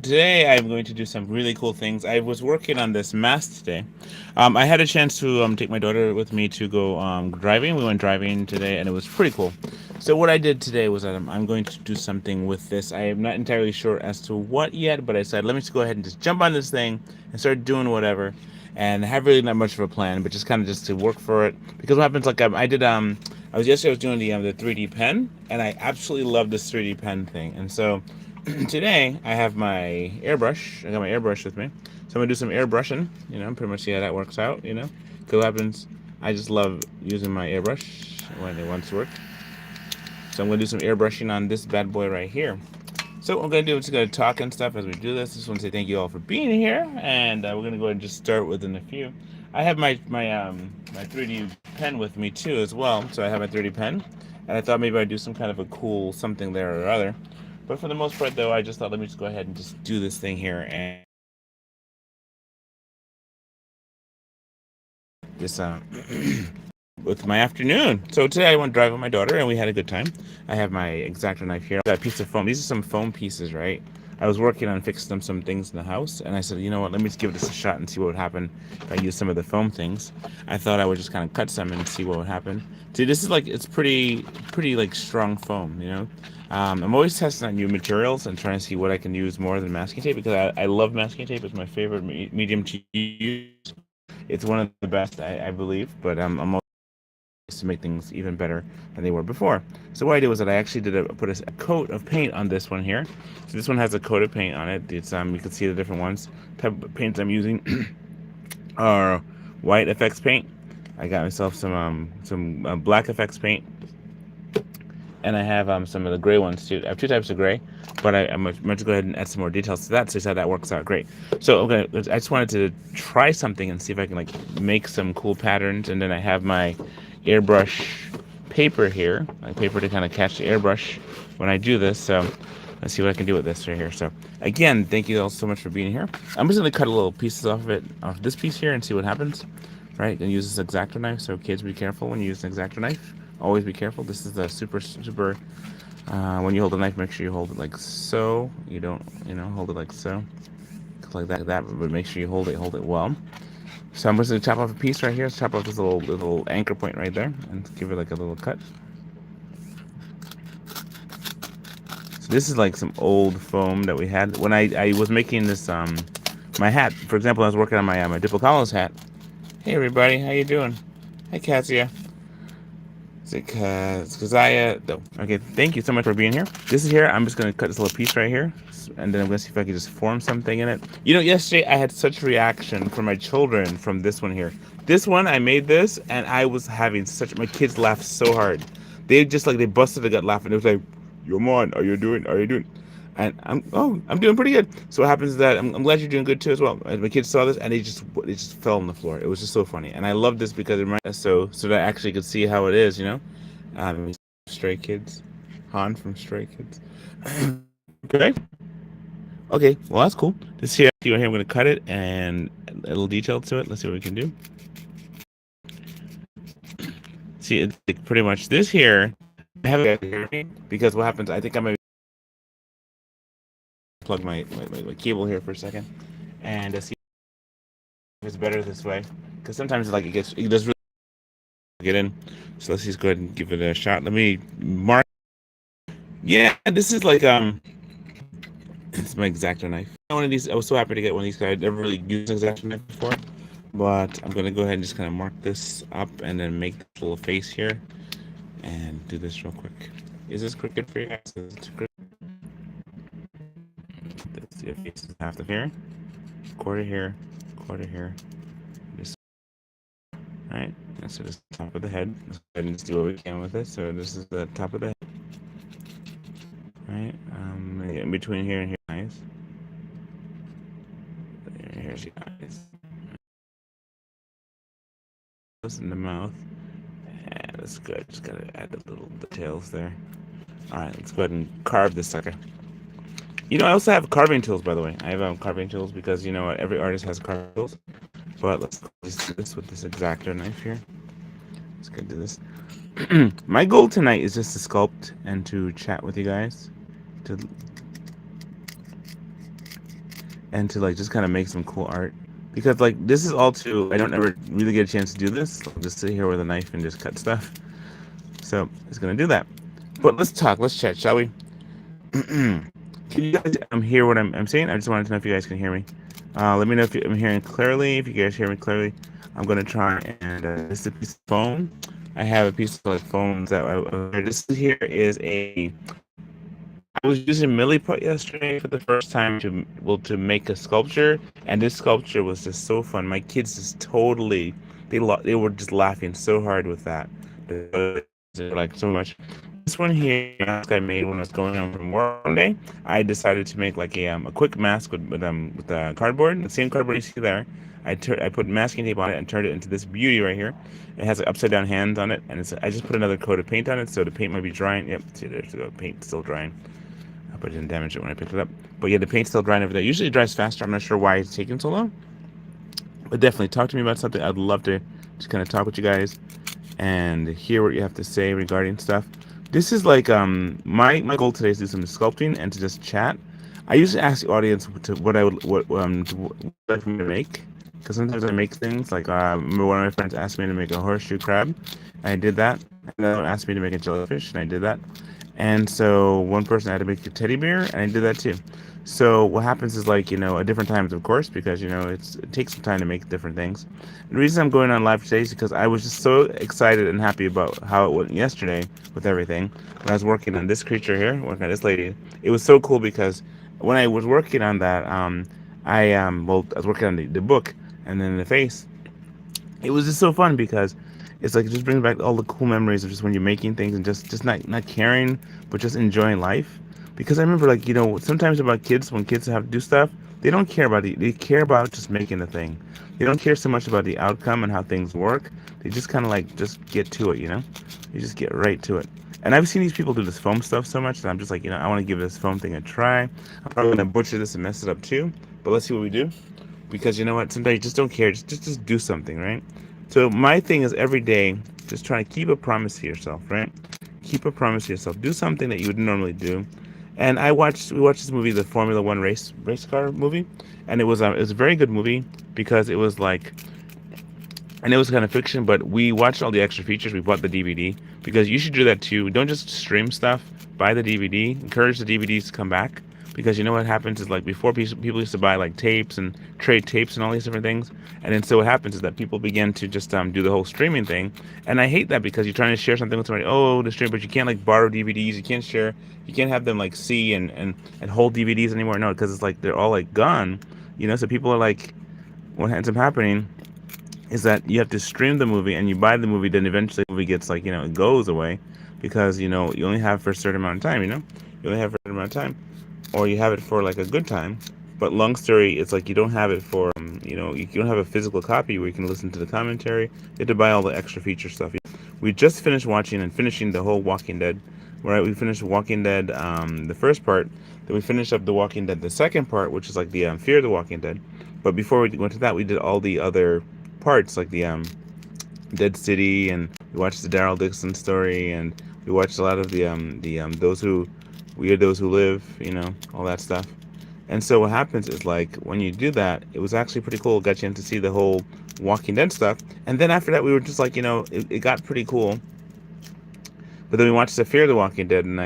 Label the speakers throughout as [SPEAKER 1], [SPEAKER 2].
[SPEAKER 1] Today I'm going to do some really cool things. I was working on this mask today. I had a chance to take my daughter with me to go driving. We went driving today, and it was pretty cool. So what I did today was that I'm going to do something with this. I am not entirely sure as to what yet, but I said let me just go ahead and just jump on this thing and start doing whatever. And I have really not much of a plan, but just kind of just to work for it. Because what happens, like I did, I was yesterday I was doing the 3D pen, and I absolutely love this 3D pen thing. And so today I have my airbrush. I got my airbrush with me, so I'm gonna do some airbrushing. Pretty much see how that works out. Because what happens, I just love using my airbrush when it wants to work. So I'm gonna do some airbrushing on this bad boy right here. So what I'm gonna do is just gonna talk and stuff as we do this. I just want to say thank you all for being here, and we're gonna go ahead and just start within a few. I have my 3D pen with me too as well. So I have my 3D pen, and I thought maybe I'd do some kind of a cool something there or other. But for the most part, though, I just thought let me just go ahead and just do this thing here and this with my afternoon. So today I went drive with my daughter and we had a good time. I have my X-Acto knife here. I got a piece of foam. These are some foam pieces, right? I was working on fixing some things in the house, and I said, you know what? Let me just give this a shot and see what would happen if I use some of the foam things. I thought I would just kind of cut some and see what would happen. See, this is like it's pretty like strong foam, you know. I'm always testing out new materials and trying to see what I can use more than masking tape because I love masking tape. It's my favorite medium to use. It's one of the best, I believe, but I'm to make things even better than they were before. So what I did was that I actually put a coat of paint on this one here. So this one has a coat of paint on it. It's you can see the different ones. Type of paints I'm using are white effects paint. I got myself some black effects paint, and I have some of the gray ones too. I have two types of gray, but I'm going to go ahead and add some more details to that, so how that works out great. So okay, I just wanted to try something and see if I can like make some cool patterns, and then I have my airbrush paper here, like paper to kind of catch the airbrush when I do this. So let's see what I can do with this right here. So again, thank you all so much for being here. I'm just gonna cut a little pieces off of it, off this piece here, and see what happens. Right, and use this X-Acto knife. So kids, be careful when you use an X-Acto knife. Always be careful. This is the super. When you hold a knife, make sure you hold it like so. You don't, hold it like so, like that. But make sure you hold it well. So I'm just gonna chop off a piece right here. Let's chop off this little anchor point right there, and give it like a little cut. So this is like some old foam that we had when I was making this my hat. For example, I was working on my Diplocalos hat. Hey everybody, how you doing? Hi Cassia. Is it Kazaya? No. Okay, thank you so much for being here. This is here. I'm just gonna cut this little piece right here, and then I'm gonna see if I can just form something in it. Yesterday I had such reaction from my children from this one here. This one I made this, and I was having such. My kids laughed so hard. They just like they busted the gut laughing. It was like, "Yo, man, are you doing? Are you doing?" And I'm doing pretty good. So what happens is that I'm glad you're doing good too as well. My kids saw this and they just fell on the floor. It was just so funny, and I love this because it reminds us so that I actually could see how it is, Stray Kids, Han from Stray Kids. Okay, okay, well that's cool. This here, see right here, I'm gonna cut it and a little detail to it. Let's see what we can do. See, it's like pretty much this here. I have it because what happens? I think I'm gonna plug my cable here for a second and see if it's better this way because sometimes like it does really get in. So let's just go ahead and give it a shot. Let me mark. Yeah, this is like it's my X-Acto knife. One of these, I was so happy to get one of these. I'd never really used an X-Acto knife before, but I'm gonna go ahead and just kind of mark this up and then make this little face here and do this real quick. Is this crooked for you guys? Let's see, face is half of here, quarter here, quarter here. This, all right. So this is the top of the head. Let's go ahead and just do what we can with it. So this is the top of the head. Right, in between here and here, eyes. Here's the eyes. In the mouth. Yeah, that's good. Just gotta add the little details there. Alright, let's go ahead and carve this sucker. I also have carving tools, by the way. I have carving tools because, you know what, every artist has carving tools. But let's just do this with this X-Acto knife here. Let's go do this. My goal tonight is just to sculpt and to chat with you guys. To and to like just kind of make some cool art. Because like this is all too, I don't ever really get a chance to do this. I'll just sit here with a knife and just cut stuff. So it's gonna do that. But let's talk. Let's chat, shall we? Can you guys hear what I'm saying? I just wanted to know if you guys can hear me. Let me know if I'm hearing clearly. If you guys hear me clearly, I'm gonna try and this is a piece of foam. I have a piece of like foam that this here is a. I was using milliput yesterday for the first time to make a sculpture, and this sculpture was just so fun. My kids just totally they were just laughing so hard with that. They like so much. This one here, mask I made when I was going home from work one day. I decided to make like a quick mask with cardboard, the same cardboard you see there. I put masking tape on it and turned it into this beauty right here. It has like upside down hands on it, and I just put another coat of paint on it, so the paint might be drying. Yep, see there's the paint still drying. But I didn't damage it when I picked it up. But yeah, the paint's still drying over there. Usually it dries faster. I'm not sure why it's taking so long. But definitely talk to me about something. I'd love to just kind of talk with you guys and hear what you have to say regarding stuff. This is like my goal today is to do some sculpting and to just chat. I usually ask the audience to what I would what to like me to make, because sometimes I make things like remember one of my friends asked me to make a horseshoe crab. I did that. Another one asked me to make a jellyfish, and I did that. And so one person had to make a teddy bear, and I did that too. So what happens is like, at different times, of course, because, it takes some time to make different things. The reason I'm going on live today is because I was just so excited and happy about how it went yesterday with everything. When I was working on this creature here, working on this lady, it was so cool because when I was working on that, I was working on the book and then the face. It was just so fun because it's like it just brings back all the cool memories of just when you're making things and just not caring, but just enjoying life. Because I remember like sometimes about kids, when kids have to do stuff, they don't care about they care about just making the thing. They don't care so much about the outcome and how things work. They just kind of like just get to it. They just get right to it. And I've seen these people do this foam stuff so much that I'm just like, I want to give this foam thing a try. I'm probably gonna butcher this and mess it up too. But let's see what we do. Because you know what, sometimes you just don't care. Just do something, right? So my thing is every day, just trying to keep a promise to yourself, right? Keep a promise to yourself. Do something that you would normally do. And we watched this movie, the Formula One race car movie, and it was a very good movie because it was like, and it was kind of fiction, but we watched all the extra features. We bought the DVD because you should do that too. Don't just stream stuff. Buy the DVD. Encourage the DVDs to come back, because you know what happens is like before people used to buy like tapes and trade tapes and all these different things, and then so what happens is that people begin to just do the whole streaming thing, and I hate that because you're trying to share something with somebody. Oh, the stream, but you can't like borrow DVDs. You can't share. You can't have them like see and hold DVDs anymore. No, because it's like they're all like gone. So people are like, what ends up happening is that you have to stream the movie and you buy the movie, then eventually the movie gets like, it goes away because, you only have for a certain amount of time, You only have for a certain amount of time, or you have it for like a good time. But long story, it's like you don't have it for, you don't have a physical copy where you can listen to the commentary. You have to buy all the extra feature stuff. We just finished watching and finishing the whole Walking Dead, right? We finished Walking Dead, the first part. Then we finished up the Walking Dead, the second part, which is like the Fear of the Walking Dead. But before we went to that, we did all the other parts, like the Dead City, and we watched the Daryl Dixon story, and we watched a lot of the those who we are those who live, all that stuff. And so what happens is like when you do that, it was actually pretty cool. Got you in to see the whole Walking Dead stuff, and then after that, we were just like, it got pretty cool. But then we watched the Fear of the Walking Dead, and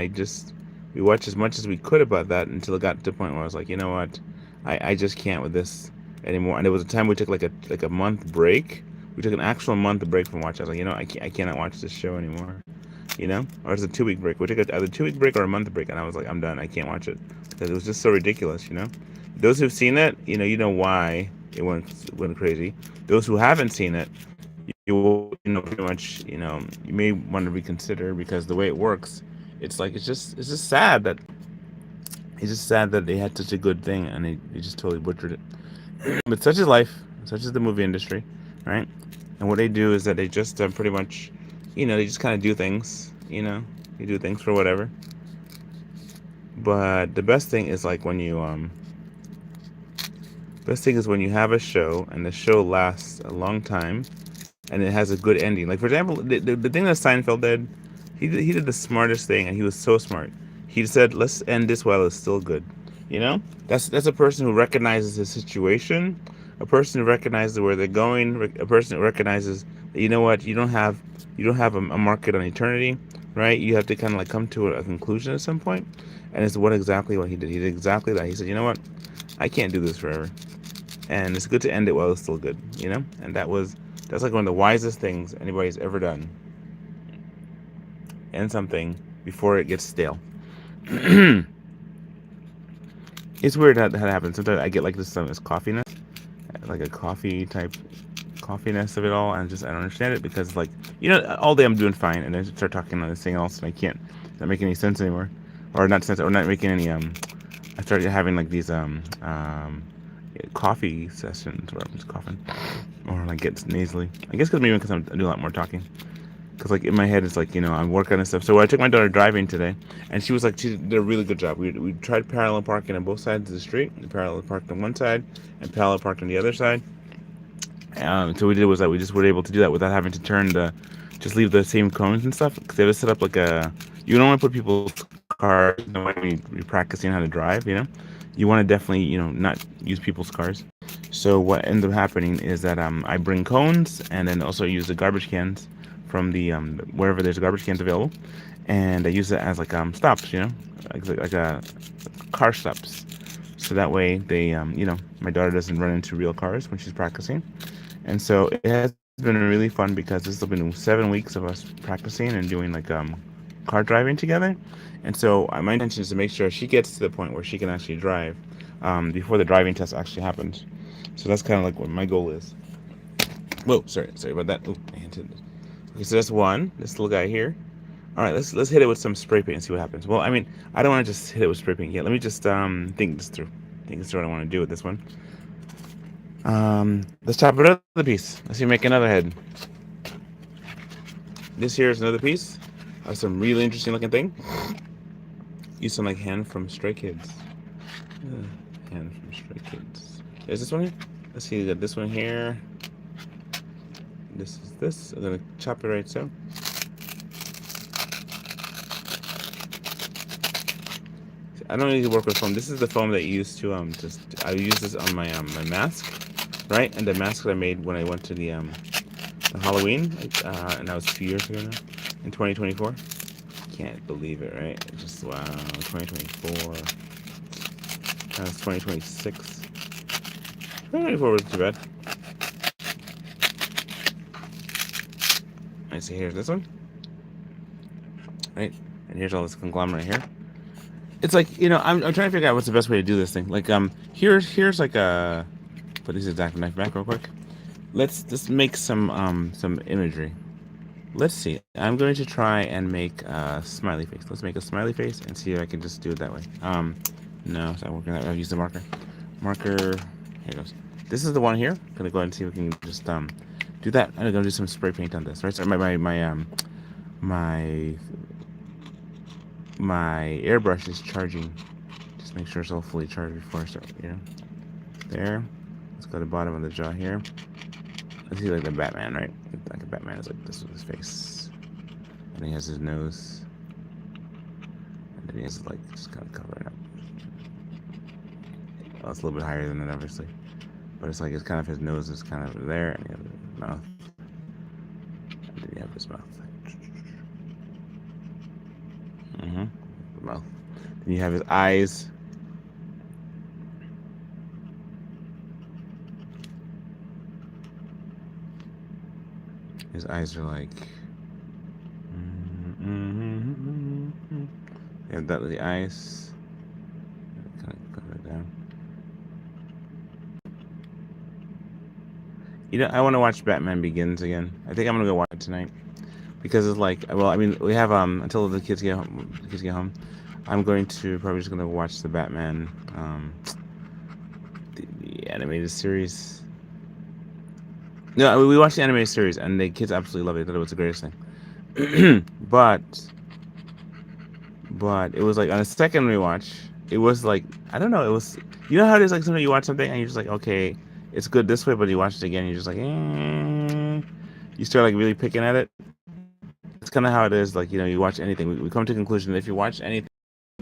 [SPEAKER 1] we watched as much as we could about that until it got to the point where I was like, you know what, I just can't with this anymore. And there was a time we took like a month break. We took an actual month break from watching. I was like, I cannot watch this show anymore. Or it's a 2 week break. We took either a 2 week break or a month break, and I was like, I'm done. I can't watch it because it was just so ridiculous. Those who've seen it, you know why it went crazy. Those who haven't seen it, you will, pretty much, you may want to reconsider, because the way it works, it's just sad that they had such a good thing and they just totally butchered it. But such is life, such is the movie industry, right? And what they do is that they just pretty much, they just kind of do things, they do things for whatever. But the best thing is like when you have a show and the show lasts a long time and it has a good ending. Like for example, the thing that Seinfeld did, he did the smartest thing, and he was so smart. He said, let's end this while it's still good. You know, that's a person who recognizes the situation, a person who recognizes where they're going, a person who recognizes that you know what, you don't have a market on eternity, right? You have to kind of like come to a conclusion at some point, and it's what he did. He did exactly that. He said, you know what, I can't do this forever, and it's good to end it while it's still good, you know. And that's like one of the wisest things anybody's ever done. End something before it gets stale. It's weird how that happens. Sometimes I get like this coffeeness, like a coffee type coffeeness of it all, and I don't understand it because like all day I'm doing fine, and then I start talking on this thing else, and I can't. It's not making any sense anymore, or not sense, or not making any. I started having like these coffee sessions where I'm just coughing, or like gets nasally. I guess because I'm doing a lot more talking. Because like in my head it's like I'm working on stuff. So I took my daughter driving today, and she did a really good job. We tried parallel parking on both sides of the street. We parallel parked on one side and parallel parked on the other side. So we did was that we just were able to do that without having to just leave the same cones and stuff. Because they have set up like you don't want to put people's cars when you're practicing how to drive. You want to definitely not use people's cars. So what ends up happening is that I bring cones and then also use the garbage cans from the wherever there's garbage cans available, and I use it as like stops, like a car stops. So that way my daughter doesn't run into real cars when she's practicing. And so it has been really fun because this has been 7 weeks of us practicing and doing like car driving together. And so my intention is to make sure she gets to the point where she can actually drive before the driving test actually happens. So that's kind of like what my goal is. Whoa, sorry about that. Oh, I hinted. Okay, so that's one. This little guy here. All right, let's hit it with some spray paint and see what happens. Well, I mean, I don't want to just hit it with spray paint yet. Let me just think this through. Think this through what I want to do with this one. Let's chop another piece. Let's see, make another head. This here is another piece of some really interesting looking thing. You sound like Hand from Stray Kids. Hand from Stray Kids. Is this one here? Let's see, you got this one here. This is this. I'm gonna chop it right so. I don't need to work with foam. This is the foam that you use to I use this on my my mask, right? And the mask that I made when I went to the Halloween, and that was 2 years ago now, in 2024. Can't believe it, right? Just wow, 2024. That was 2026. 2024 wasn't too bad. I see. Here's this one, right? And here's all this conglomerate here. It's like I'm trying to figure out what's the best way to do this thing. Like here's like a put this exact knife back real quick. Let's just make some imagery. Let's see. I'm going to try and make a smiley face. Let's make a smiley face and see if I can just do it that way. No, it's not working that way. I'll use the marker. Marker. Here it goes. This is the one here. I'm gonna go ahead and see if we can just do that. I'm gonna do some spray paint on this. Right. So my airbrush is charging. Just make sure it's all fully charged before I start. There. Let's go to the bottom of the jaw here. Let's see, like the Batman, right? Like a Batman is like this with his face, and he has his nose, and then he has like just kind of covering up. Well, it's a little bit higher than that, obviously, but it's like it's kind of his nose is kind of there, and you have his mouth, and then you have his mouth. The mouth. Then you have his eyes. His eyes are like. You have that with the eyes. Kind of put that down. I want to watch Batman Begins again. I think I'm gonna go watch it tonight because it's like, well, I mean, we have until the kids get home. I'm going to probably just gonna watch the Batman, the animated series. No, we watched the animated series, and the kids absolutely loved it. They thought it was the greatest thing. but it was like on the second rewatch, it was like I don't know. It was how it is like sometimes you watch something and you're just like, okay, it's good this way, but you watch it again, and you're just like, you start like really picking at it. It's kind of how it is. Like you watch anything. We come to the conclusion that if you watch anything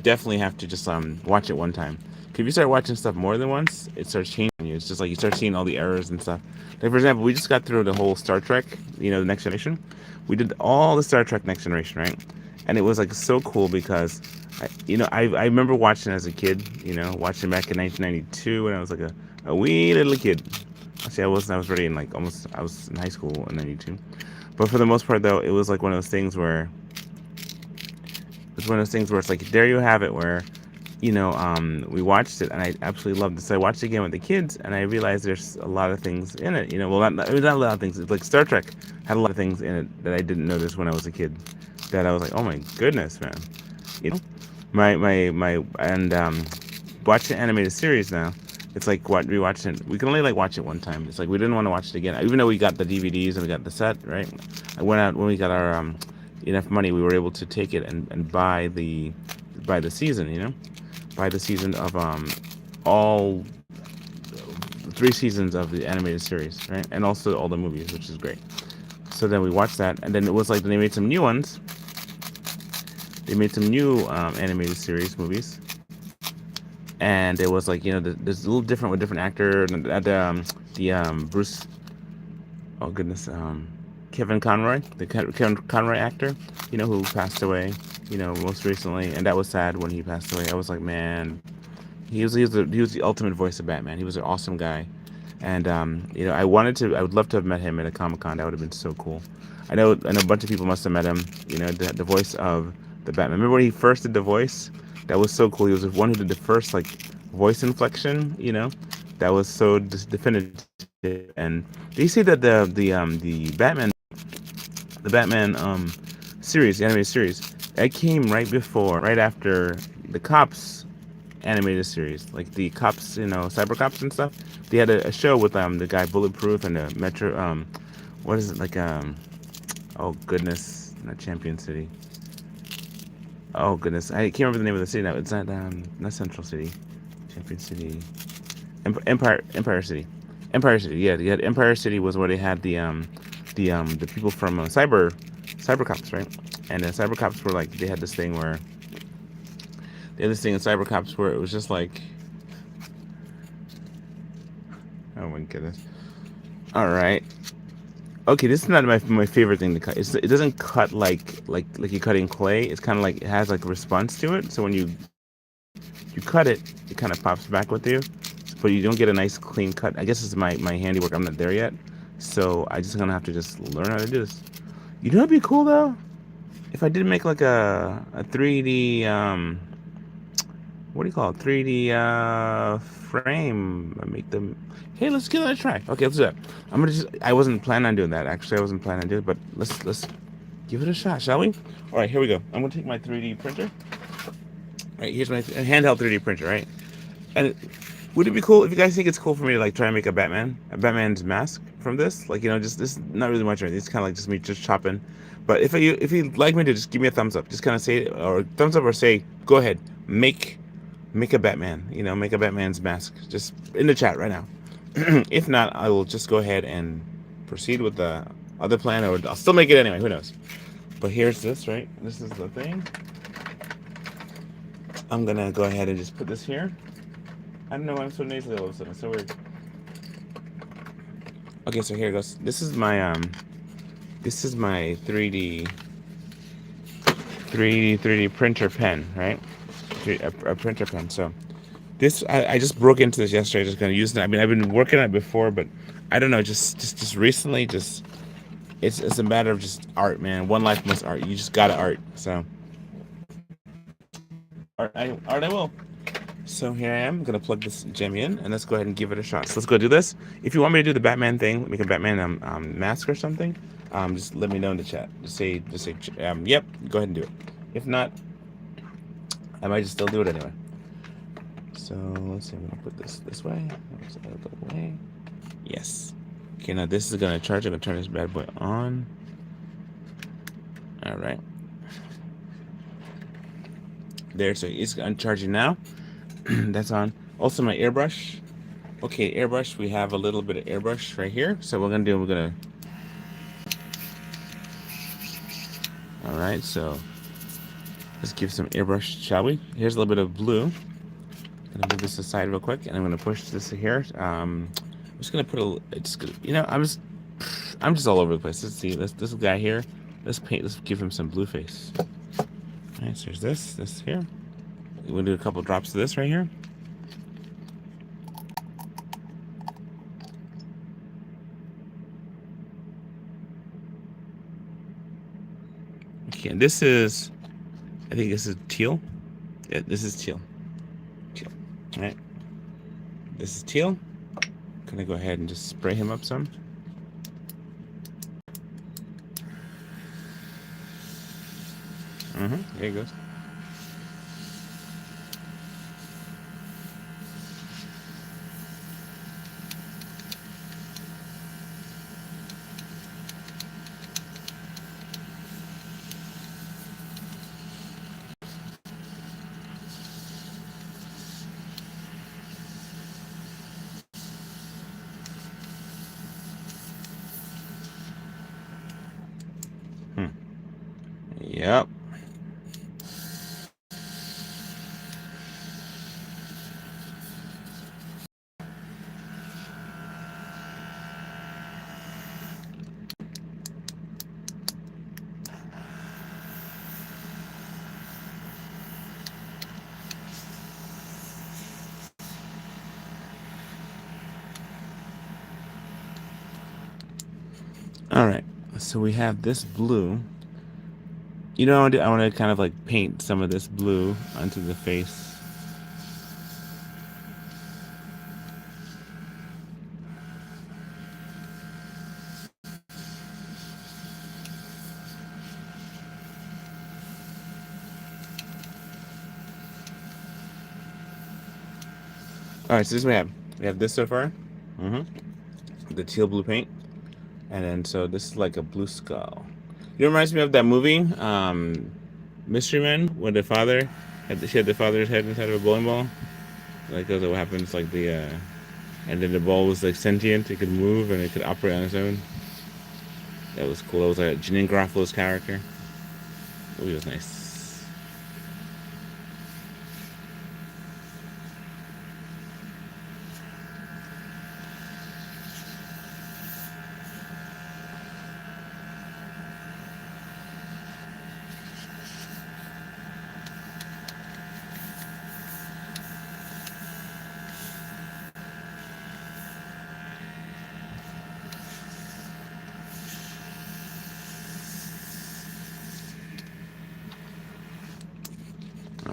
[SPEAKER 1] definitely have to just watch it one time. If you start watching stuff more than once, it starts changing you. It's just like you start seeing all the errors and stuff. Like for example, we just got through the whole Star Trek, the Next Generation. We did all the Star Trek Next Generation, right? And it was like so cool because, I remember watching as a kid. Watching back in 1992 when I was like a wee little kid. Actually, I was already in like almost I was in high school in '92. But for the most part, though, it was like one of those things where it's like there you have it, where we watched it and I absolutely loved it. So I watched it again with the kids and I realized there's a lot of things in it. Well, not a lot of things. It's like Star Trek had a lot of things in it that I didn't notice when I was a kid. That I was like, oh my goodness, man. You know, my and watching animated series now. It's like what we watched it. We can only like watch it one time. It's like we didn't want to watch it again, even though we got the DVDs and we got the set. Right? I went out when we got our enough money. We were able to take it and buy the season. Buy the season of all 3 seasons of the animated series, right? And also all the movies, which is great. So then we watched that, and then it was like they made some new ones. They made some new animated series movies, and it was like there's a little different with different actor and the Bruce. Oh goodness, Kevin Conroy, the Kevin Conroy actor, who passed away, most recently, and that was sad when he passed away. I was like, man, he was the ultimate voice of Batman. He was an awesome guy, and I would love to have met him at a Comic-Con. That would have been so cool. I know a bunch of people must have met him. The voice of the Batman. Remember when he first did the voice? That was so cool. He was the one who did the first like voice inflection. That was so definitive. And do you see that the Batman series, the animated series, that came right after the Cops animated series, like the Cops, Cyber Cops and stuff. They had a show with the guy Bulletproof and the Metro. What is it like? Oh goodness, not Champion City. Oh goodness, I can't remember the name of the city now. It's not Central City, Champion City, Empire City, Empire City. Yeah, you had Empire City was where they had the people from Cyber Cops, right? And the Cyber Cops were like they had this thing where they had this thing in Cyber Cops where it was just like, oh my goodness. All right. Okay, this is not my favorite thing to cut. It doesn't cut like you're cutting clay. It's kind of like it has like a response to it. So when you cut it, it kind of pops back with you, but you don't get a nice clean cut. I guess it's my handiwork. I'm not there yet, so I just gonna have to just learn how to do this. It'd be cool though if I did make like a 3D what do you call it? 3D frame. I make them. Hey, let's give that a try. Okay, let's do that. I wasn't planning on doing that. Actually, I wasn't planning on doing it, but let's give it a shot, shall we? All right, here we go. I'm gonna take my 3D printer. All right, here's my handheld 3D printer. Right, and would it be cool if you guys think it's cool for me to like try and make a Batman's mask from this? Like just this, not really much or anything. It's kind of like just me just chopping. But if you'd like me to, just give me a thumbs up. Just kind of say it, or thumbs up, or say go ahead, make a Batman, make a Batman's mask, just in the chat right now. If not, I will just go ahead and proceed with the other plan, or I'll still make it anyway, who knows. But here's this, right? This is the thing. I'm gonna go ahead and just put this here. I don't know why I'm so nasally all of a sudden, it's so weird. Okay, so here it goes. This is my 3D printer pen, right? A printer pen. So this I just broke into this yesterday. Just gonna use it. I mean, I've been working on it before, but I don't know. Just recently, it's a matter of just art, man. One life must art. You just gotta art. So art I will. So here I am. I'm gonna plug this gem in, and let's go ahead and give it a shot. So let's go do this. If you want me to do the Batman thing, make a Batman mask or something, just let me know in the chat. Just say yep. Go ahead and do it. If not, I might just still do it anyway. So let's see. I'm gonna put this way. Way. Yes. Okay. Now this is gonna charge. I'm gonna turn this bad boy on. All right. There. So it's uncharging now. That's on. Also my airbrush. Okay, airbrush. We have a little bit of airbrush right here. So we're gonna. All right. So Let's give some airbrush, shall we? Here's a little bit of blue. I'm gonna move this aside real quick, and I'm gonna push this here. I'm just gonna put I'm just all over the place. Let's see this guy here. Let's give him some blue face. All right, so there's this here. We'll do a couple drops of this right here. Okay, and this is, I think this is teal. Yeah, this is teal. Teal. All right. This is teal. Gonna go ahead and just spray him up some. There he goes. Yep. All right. So we have this blue. You know, I want to kind of like paint some of this blue onto the face. All right, so this is what we have. We have this so far. The teal blue paint. And then, so this is like a blue skull. It reminds me of that movie, Mystery Men, when the father she had the father's head inside of a bowling ball. Like, that's what happens, like and then the ball was like sentient, it could move and it could operate on its own. That was cool. That was like Janine Garofalo's character. It was nice.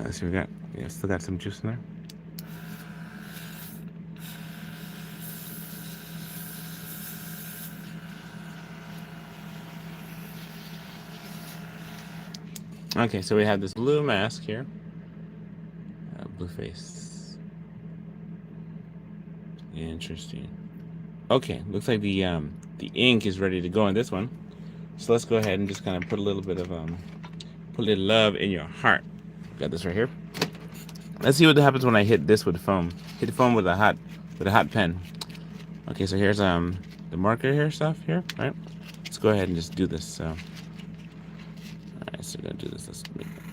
[SPEAKER 1] Let's see what we got. Yeah, still got some juice in there. Okay, so we have this blue mask here. Blue face. Interesting. Okay, looks like the ink is ready to go on this one. So let's go ahead and just kind of put a little bit of put a little love in your heart. Got this right here. Let's see what happens when I hit this with foam. Hit the foam with a hot pen. Okay, so here's the marker here stuff here. All right, let's go ahead and just do this. So, all right, so we're gonna do this. Let's make that.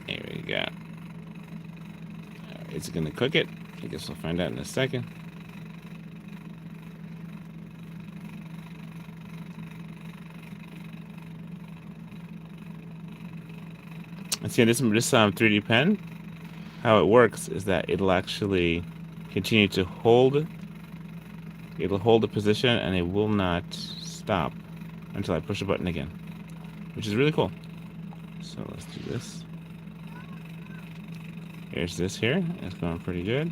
[SPEAKER 1] There we go. Right, it's gonna cook it. I guess we'll find out in a second. And see, this 3D pen, how it works is that it'll actually continue to hold. It'll hold the position and it will not stop until I push a button again, which is really cool. So let's do this. Here's this here. It's going pretty good.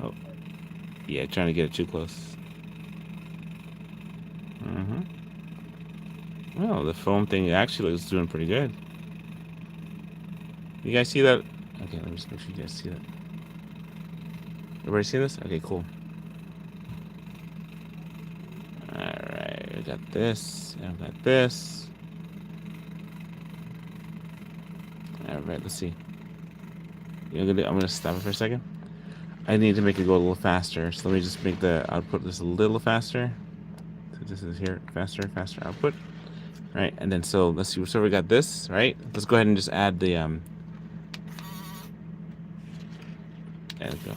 [SPEAKER 1] Oh, yeah, trying to get it too close. Well, the foam thing actually is doing pretty good. You guys see that? Okay, let me just make sure you guys see that. Everybody see this? Okay, cool. Alright, we got this, and we got this. Alright, let's see. I'm gonna stop it for a second. I need to make it go a little faster, so let me just make the output just a little faster. This is here, faster output. Right, and then so let's see. So we got this, right? Let's go ahead and just add the there we go.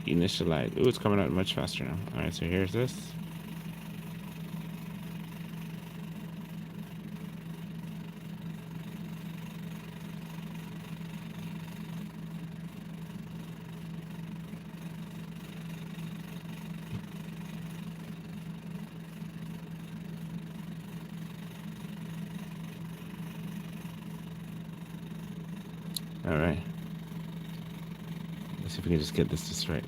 [SPEAKER 1] Initialize. Ooh, it's coming out much faster now. All right, so here's this. All right. Let's see if we can just get this just right.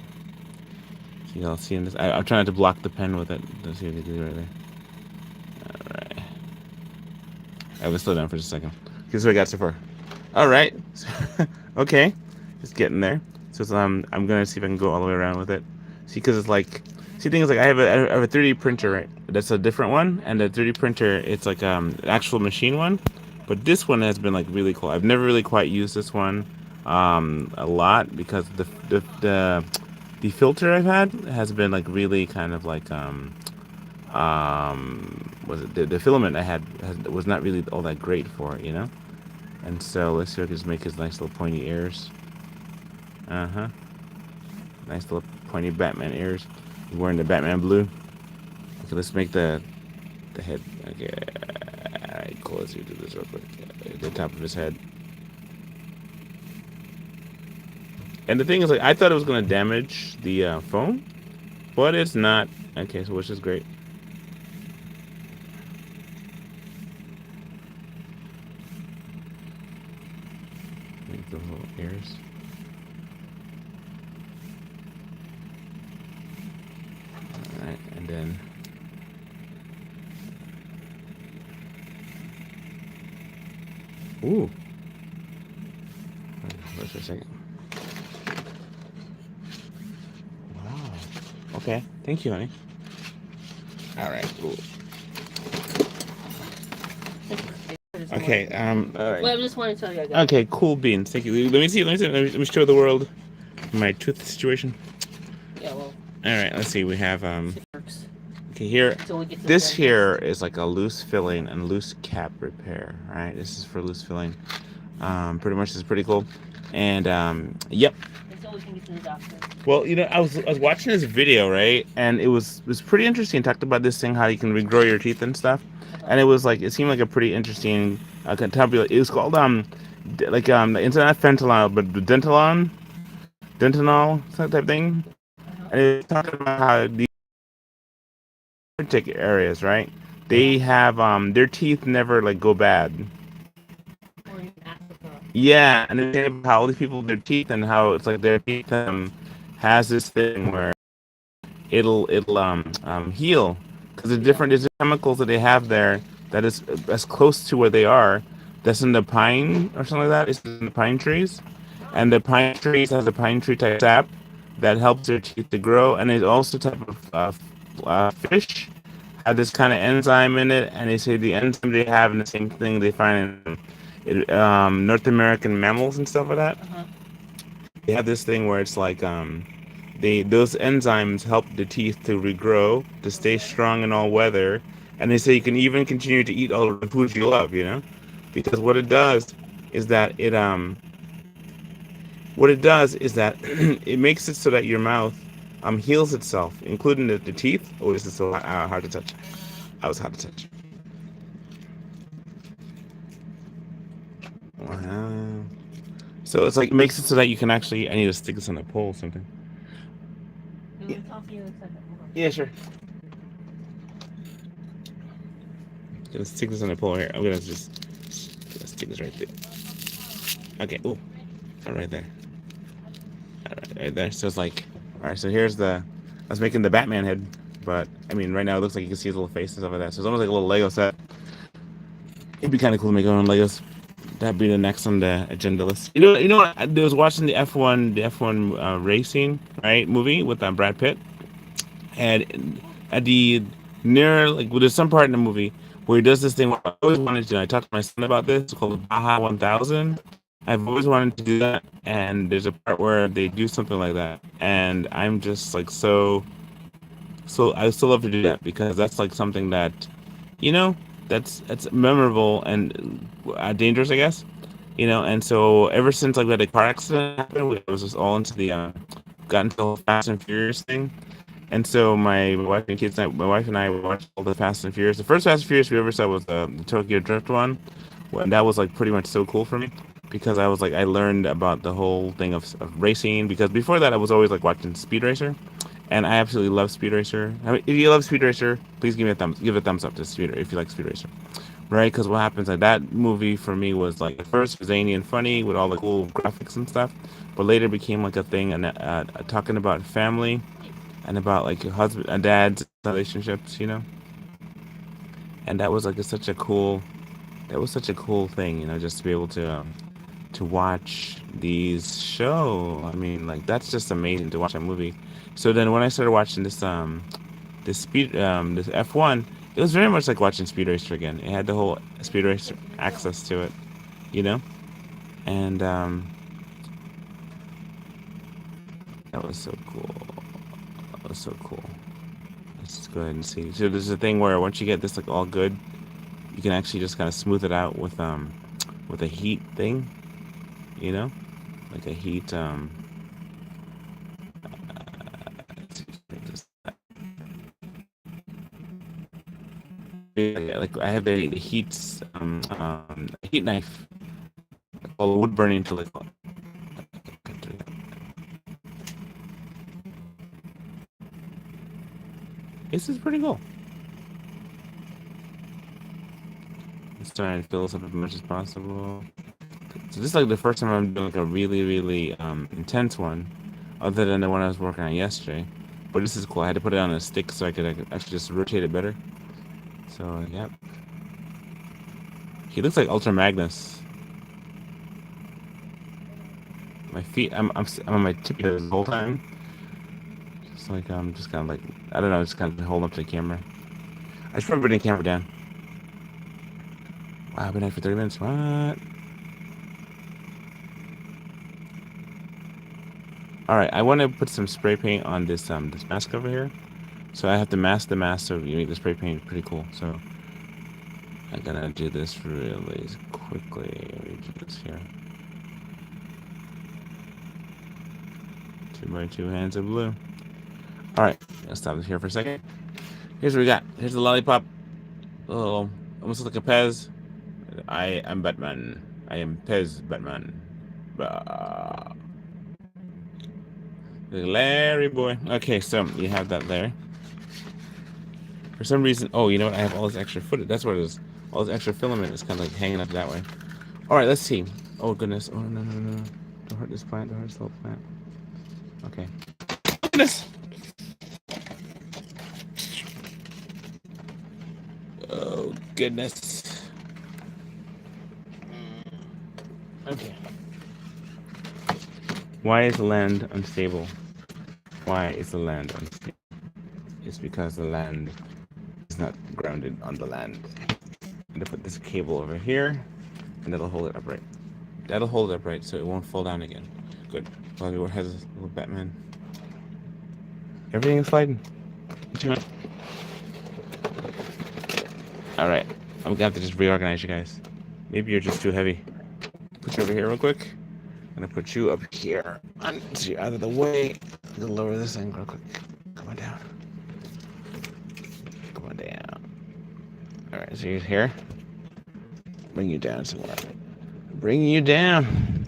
[SPEAKER 1] See, y'all seeing this? I'm trying to block the pen with it. Let's see if we can do it right there. All right. I will slow down for just a second. Here's what I got so far. All right. Okay. Just getting there. So I'm gonna see if I can go all the way around with it. See, because it's like, see, things like I have a 3D printer, right? That's a different one, and the 3D printer, it's like an actual machine one. But this one has been like really cool. I've never really quite used this one a lot because the filter I've had has been like really kind of like was it the filament I had was not really all that great for it, you know. And so let's see if I can just make his nice little pointy ears. Nice little pointy Batman ears. He's wearing the Batman blue. Okay, let's make the head. Okay, alright, cool. Let's do this real quick. The top of his head. And the thing is, like, I thought it was gonna damage the foam, but it's not. Okay, so which is great. Make those little ears. Alright, and then ooh. Wait for a second. Wow. Okay. Thank you, honey. All right. Cool. Okay. All right.
[SPEAKER 2] Well, I just want to tell you. I got
[SPEAKER 1] Okay. Cool beans. Thank you. Let me see. Let me show the world my tooth situation.
[SPEAKER 2] Yeah. Well.
[SPEAKER 1] All right. Let's see. We have
[SPEAKER 2] It works.
[SPEAKER 1] Okay. Here.
[SPEAKER 2] So
[SPEAKER 1] This here is like a loose filling and loose cap repair. All right. This is for loose filling. Pretty much is pretty cool. And yep.
[SPEAKER 2] Until we can get to the doctor.
[SPEAKER 1] Well, you know, I was watching this video, right, and it was pretty interesting. It talked about this thing, how you can regrow your teeth and stuff, and it was like it seemed like a pretty interesting topic. It was called it's not fentanyl, but dentanol type thing, and it was talking about how these particular areas, right, they have their teeth never like go bad.
[SPEAKER 2] Or in Africa.
[SPEAKER 1] Yeah, and then how all these people their teeth and how it's like their teeth has this thing where it'll heal because there's chemicals that they have there that is as close to where they are that's in the pine or something like that. It's in the pine trees, and the pine trees has a pine tree type sap that helps their teeth to grow, and there's also type of fish have this kind of enzyme in it, and they say the enzyme they have in the same thing they find in North American mammals and stuff like that. They have this thing where it's like those enzymes help the teeth to regrow, to stay strong in all weather, and they say you can even continue to eat all of the foods you love, you know, because what it does is that it makes it so that your mouth heals itself, including the teeth. Oh, this is so hard to touch. I was hard to touch. Wow. So it's like it makes it so that you can actually. I need to stick this on a pole or something. Yeah, sure. Gonna stick this on a pole here. I'm gonna just stick this right there. Okay. Oh, right there. All right there. So it's like, all right. So here's I was making the Batman head, but I mean, right now it looks like you can see his little face and stuff like that. So it's almost like a little Lego set. It'd be kind of cool to make our own Legos. That'd be the next on the agenda list. You know what? I was watching the F1 racing movie with Brad Pitt, and at the near there's some part in the movie where he does this thing. Where I always wanted to. I talked to my son about this. It's called Baja 1000. I've always wanted to do that, and there's a part where they do something like that, and I'm just like so So I still love to do that because that's like something that, you know, that's memorable and dangerous, I guess. And so ever since like we had a car accident happened, we was just all into the got into the whole Fast and Furious thing. And so my wife and kids, my wife and I watched all the Fast and Furious. The first Fast and Furious we ever saw was the Tokyo Drift one. Well, that was like pretty much so cool for me because I was like I learned about the whole thing of racing because before that I was always like watching Speed Racer, and I absolutely love Speed Racer. I mean, if you love Speed Racer, please give a thumbs up to Speed if you like Speed Racer, right? Because what happens like that movie for me was like at first zany and funny with all the cool graphics and stuff, but later became like a thing and talking about family and about like husband and dad's relationships, and that was like such a cool thing, just to be able to watch these show. I mean, like that's just amazing to watch a movie. So then when I started watching this F1, it was very much like watching Speed Racer again. It had the whole Speed Racer access to it, you know, and that was so cool. That was so cool. Let's just go ahead and see. So there's a thing where once you get this like all good, you can actually just kind of smooth it out with a heat thing, you know, like a heat like I have a heat knife called wood burning to like this is pretty cool. Just trying to fill this up as much as possible. So this is like the first time I'm doing like a really really intense one, other than the one I was working on yesterday. But this is cool. I had to put it on a stick so I could actually just rotate it better. So yep, he looks like Ultra Magnus. My feet, I'm on my tippy toes the whole time. Just like I'm just kind of like I don't know, just kind of holding up to the camera. I should probably bring the camera down. Wow, I've been out for 30 minutes. What? All right, I want to put some spray paint on this mask over here. So I have to mask the mask so you make the spray paint pretty cool. So I'm gonna do this really quickly. Let me do this here. 2x2 hands of blue. All right, let's stop this here for a second. Here's what we got. Here's the lollipop. Oh, almost like a Pez. I am Batman. I am Pez Batman. Bah. Larry boy. Okay, so you have that there. For some reason, oh, you know what? I have all this extra footage. That's what it is. All this extra filament is kind of like hanging up that way. All right, let's see. Oh goodness. Oh no no no no! Don't hurt this plant. Don't hurt this little plant. Okay. Goodness. Oh goodness. Okay. Why is the land unstable? Why is the land unstable? It's because the land is not grounded on the land. I'm gonna put this cable over here, and that'll hold it upright. That'll hold it upright so it won't fall down again. Good. Well, has a little Batman. Everything is sliding. All right. I'm gonna have to just reorganize you guys. Maybe you're just too heavy. Put you over here real quick. I'm gonna put you up here. So you're out of the way. I'm gonna lower this thing real quick. Come on down. Come on down. All right. So you're here. Bring you down some more. Bring you down.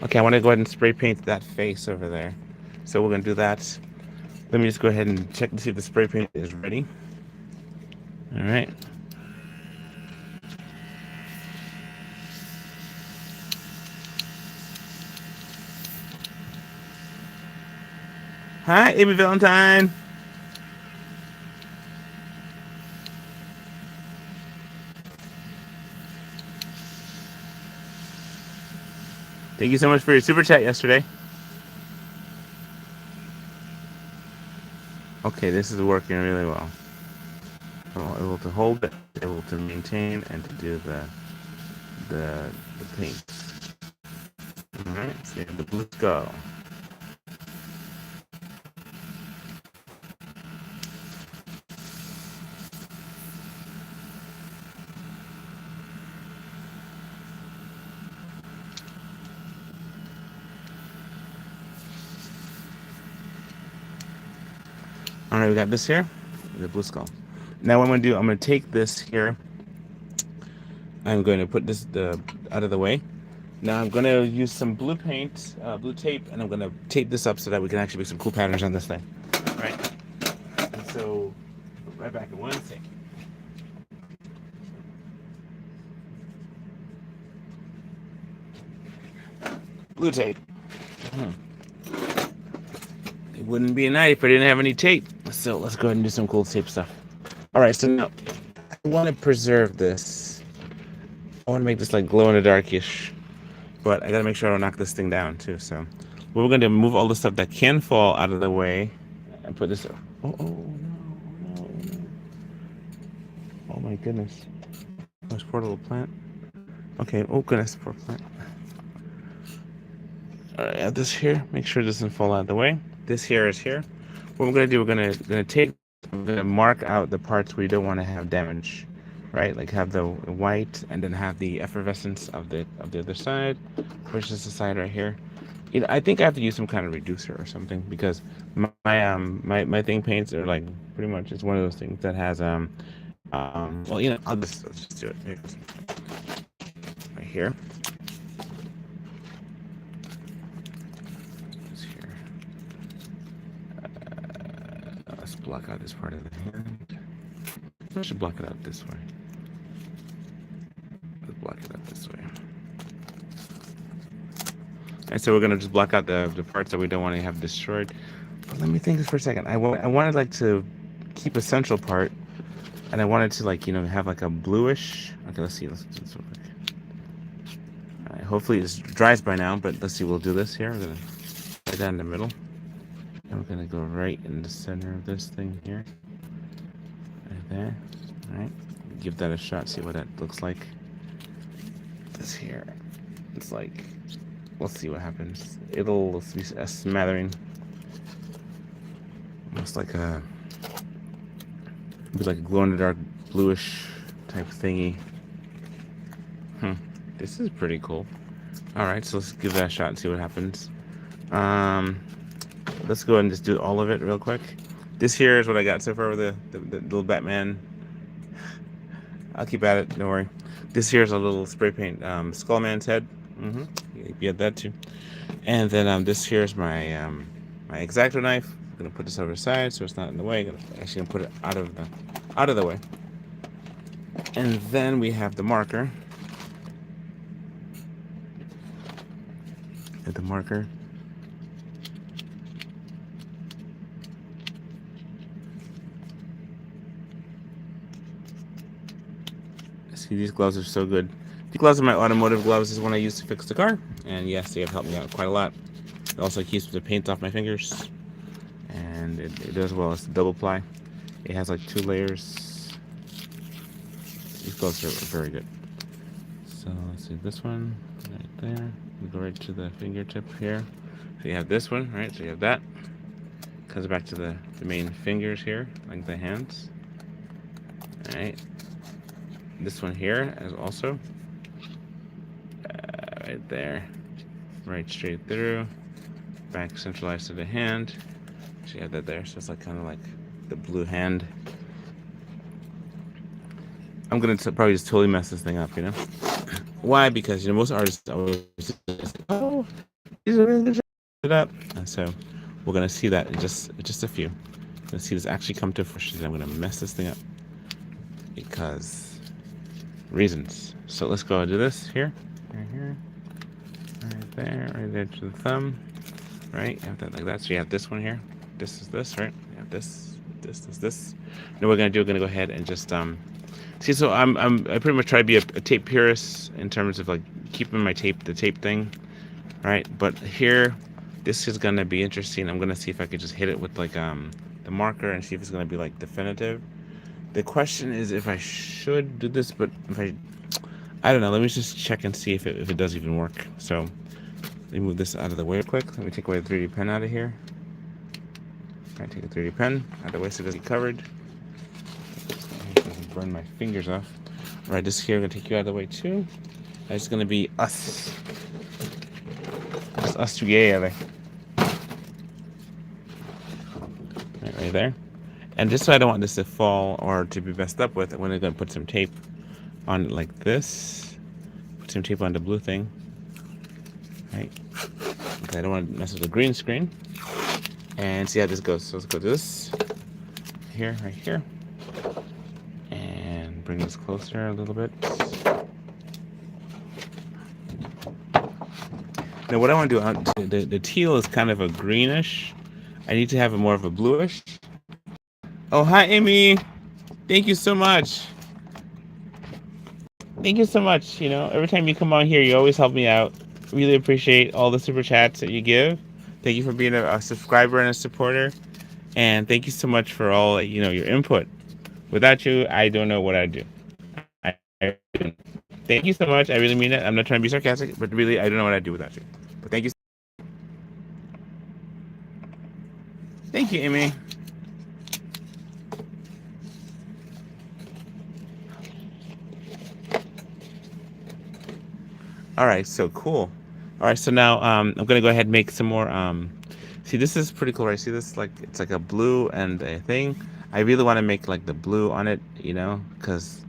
[SPEAKER 1] Okay, I want to go ahead and spray paint that face over there. So we're gonna do that. Let me just go ahead and check to see if the spray paint is ready. All right. Hi, Amy Valentine. Thank you so much for your super chat yesterday. Okay, this is working really well. I'm able to hold it, able to maintain, and to do the paint. All right, so the blue skull. All right, we got this here, the blue skull. Now what I'm gonna do, I'm gonna take this here. I'm going to put this out of the way. Now I'm gonna use some blue paint, blue tape, and I'm gonna tape this up so that we can actually make some cool patterns on this thing. All right. And so, right back in 1 second. Blue tape. It wouldn't be a night if I didn't have any tape. So let's go ahead and do some cool tape stuff. All right, so now I want to preserve this. I want to make this like glow in the darkish, but I gotta make sure I don't knock this thing down too. So what we're gonna do, move all the stuff that can fall out of the way, and put this. Oh no! Oh my goodness! There's poor little plant. Okay. Oh goodness, poor plant. All right, add this here. Make sure it doesn't fall out of the way. This here is here. What we're gonna do, we're gonna take, we're gonna mark out the parts we don't want to have damage, right? Like have the white and then have the effervescence of the other side, which is the side right here. You know, I think I have to use some kind of reducer or something because my thing paints are like pretty much it's one of those things that has well, you know, let's just do it right here. Block out this part of the hand. I should block it out this way. Let's block it out this way. And so we're gonna just block out the parts that we don't want to have destroyed. But let me think this for a second. I wanted like to keep a central part, and I wanted to like have like a bluish. Okay, let's see. Let's do this real quick. All right, hopefully it dries by now, but let's see. We'll do this here. We're gonna put that in the middle. And we're gonna go right in the center of this thing here. Right there. Alright. Give that a shot, see what that looks like. This here. It's like, let's see what happens. It'll be a smattering. Almost like a glow in the dark bluish type thingy. This is pretty cool. Alright, so let's give that a shot and see what happens. Let's go ahead and just do all of it real quick. This here is what I got so far with the little Batman. I'll keep at it, don't worry. This here is a little spray paint Skullman's head. You get that too. And then this here is my my X-Acto knife. I'm gonna put this over the side so it's not in the way. I'm actually gonna put it out of the way. And then we have the marker. And the marker. See, these gloves are so good. The gloves are my automotive gloves. This is one I use to fix the car. And yes, they have helped me out quite a lot. It also keeps the paint off my fingers. And it does well. It's a double ply. It has like 2 layers. These gloves are very good. So let's see this one right there. We go right to the fingertip here. So you have this one, right? So you have that. Comes back to the main fingers here, like the hands. Alright. This one here is also right there, right straight through, back centralized to the hand. So you have that there. So it's like kind of like the blue hand. I'm gonna probably just totally mess this thing up, Why? Because most artists always say, "Oh, these are really good job." And so we're gonna see that in just a few. We're gonna see this actually come to fruition. I'm gonna mess this thing up because reasons. So let's go and do this here, right here, right there to the thumb, right? You have that like that. So you have this one here. This is this, right? You have this. Now we're gonna go ahead and just see. So I pretty much try to be a tape purist in terms of like keeping my the tape thing, right? But here, this is gonna be interesting. I'm gonna see if I could just hit it with like the marker and see if it's gonna be like definitive. The question is if I should do this, but if I don't know. Let me just check and see if it does even work. So let me move this out of the way real quick. Let me take away the 3D pen out of here. All right, take a 3D pen out of the way so it doesn't get covered. It doesn't burn my fingers off. All right, this here, I'm gonna take you out of the way too. It's gonna be us. It's us together. Right there. And just so I don't want this to fall or to be messed up with, I'm going to put some tape on it like this. Put some tape on the blue thing. Right? Because I don't want to mess with the green screen. And see how this goes. So let's go to this. Here, right here. And bring this closer a little bit. Now what I want to do, the teal is kind of a greenish. I need to have a more of a bluish. Oh, hi, Amy. Thank you so much. Thank you so much. You know, every time you come on here, you always help me out. Really appreciate all the super chats that you give. Thank you for being a subscriber and a supporter. And thank you so much for all, you know, your input. Without you, I don't know what I'd do. Thank you so much. I really mean it. I'm not trying to be sarcastic, but really, I don't know what I'd do without you. But thank you. Thank you, Amy. All right, so cool. All right, so now I'm gonna go ahead and make some more. See, this is pretty cool, right? See this, like it's like a blue and a thing. I really want to make like the blue on it, you know, because